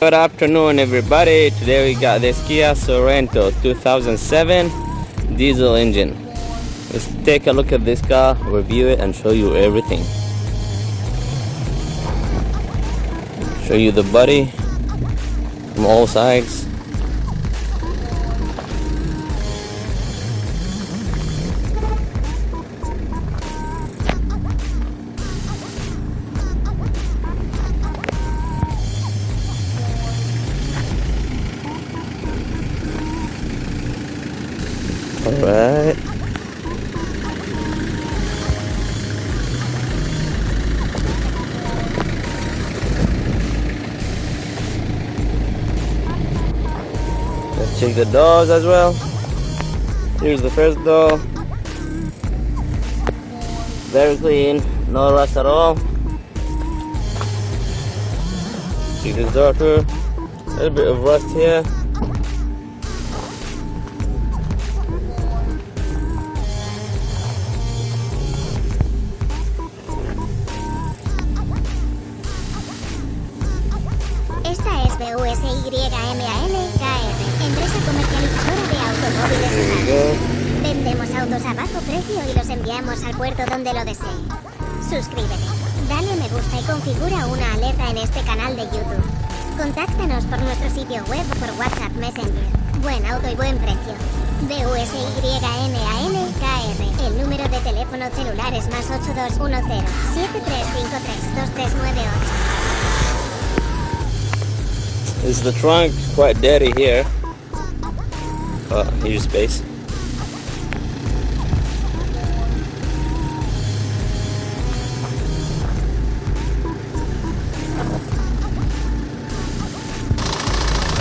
Good afternoon everybody. Today we got this Kia Sorento 2007 diesel engine. Let's take a look at this car, review it and show you everything. Show you the body from all sides. Alright. Let's check the doors as well. Here's the first door. Very clean, no rust at all. Check this door too. A little bit of rust here. USADOS, empresa comercializadora de automóviles usados. Vendemos autos a bajo precio y los enviamos al puerto donde lo desee. Suscríbete, dale a me gusta y configura una alerta en este canal de YouTube. Contáctanos por nuestro sitio web o por WhatsApp Messenger. Buen auto y buen precio. BUSYMAN.KR. El número de teléfono celular es +8210 7353 2398. This is the trunk, quite dirty here. Here's space.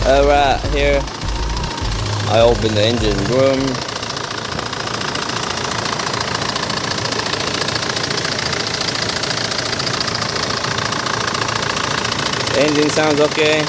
Alright, here I open the engine room. The engine sounds okay.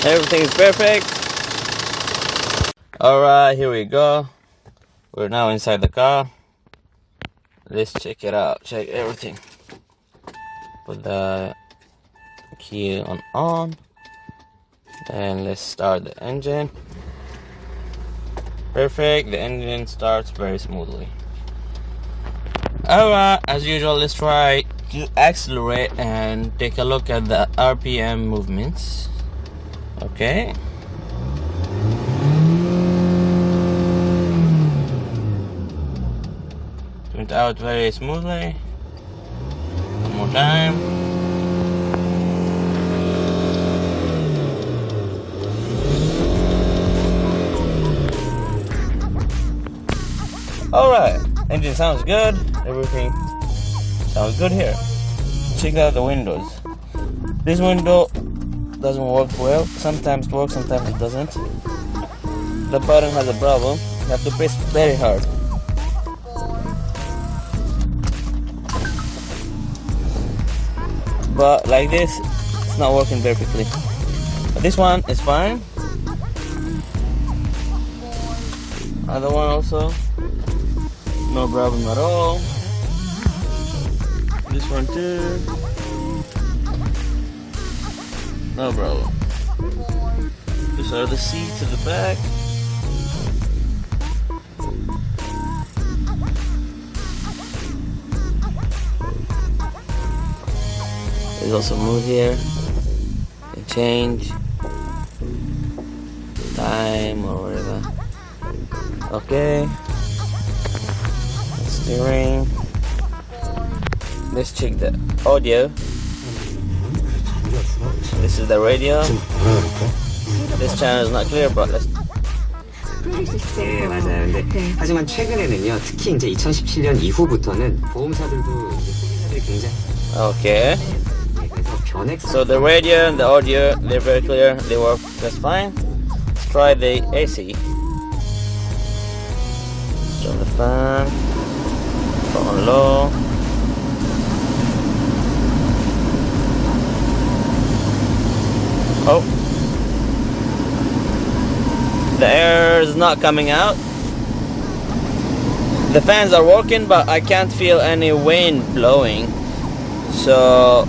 Everything is perfect. Alright, here we go. We're now inside the car. Let's check it out. Check everything. Put the key on. And let's start the engine. Perfect. The engine starts very smoothly. Alright, as usual, let's try to accelerate and take a look at the RPM movements. Okay. Went out very smoothly. One more time. Alright, engine sounds good. Everything sounds good here. Check out the windows. This window doesn't work well. Sometimes it works, sometimes it doesn't. The button has a problem. You have to press very hard. But like this, it's not working perfectly. But this one is fine. Other one also, no problem at all. This one too. No problem. These are the seats at the back. There's also move here and change. time or whatever. Okay. Steering. Let's check the audio. This is the radio. This channel is not clear, but let's. 네, 맞아요. 근데 하지만 최근에는요, 특히 이제 2017년 이후부터는 보험사들도 이제 소비자들이 굉장히 Okay. 네, 그래서 변액. So the radio and the audio, they're very clear. They work just fine. Let's try the AC. Turn the fan. Put on low. Oh. The air is not coming out. The fans are working, but I can't feel any wind blowing. So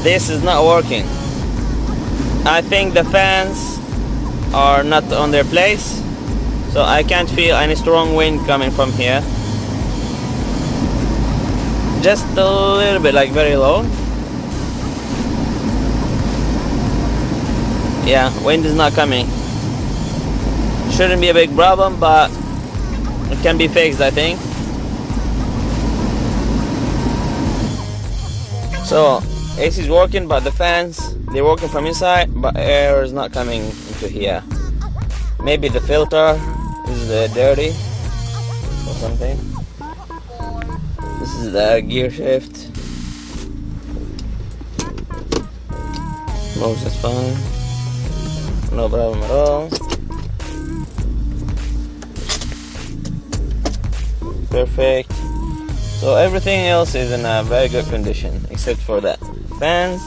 this is not working. I think the fans are not on their place, so I can't feel any strong wind coming from here. Just a little bit, like very low. Yeah, wind is not coming. Shouldn't be a big problem, but it can be fixed, I think. So AC is working, but the fans, they're working from inside, but air is not coming into here. Maybe the filter is dirty or something. This is the gear shift. Moves just fine. No problem at all. Perfect. So everything else is in a very good condition except for that fans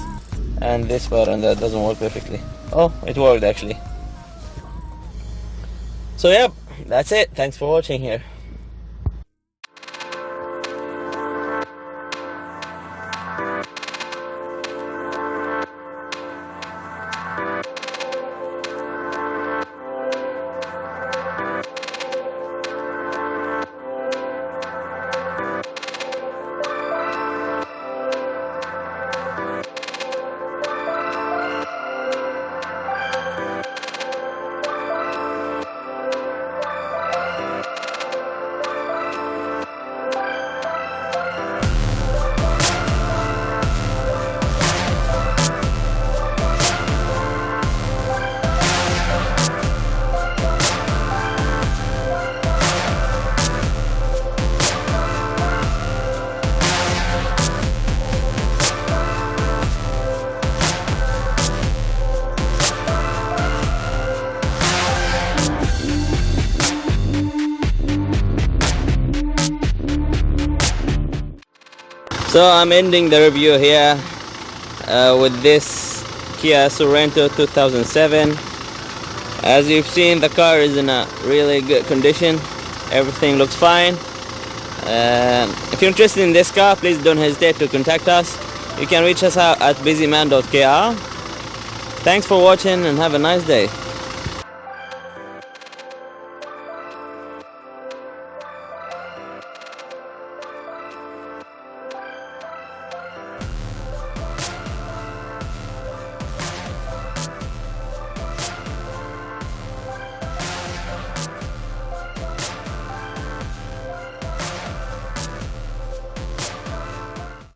and this button that doesn't work perfectly. Oh, it worked actually. So yep, that's it. Thanks for watching here. So I'm ending the review here with this Kia Sorento 2007. As you've seen, the car is in a really good condition. Everything looks fine. If you're interested in this car, please don't hesitate to contact us. You can reach us out at busyman.kr. Thanks for watching and have a nice day.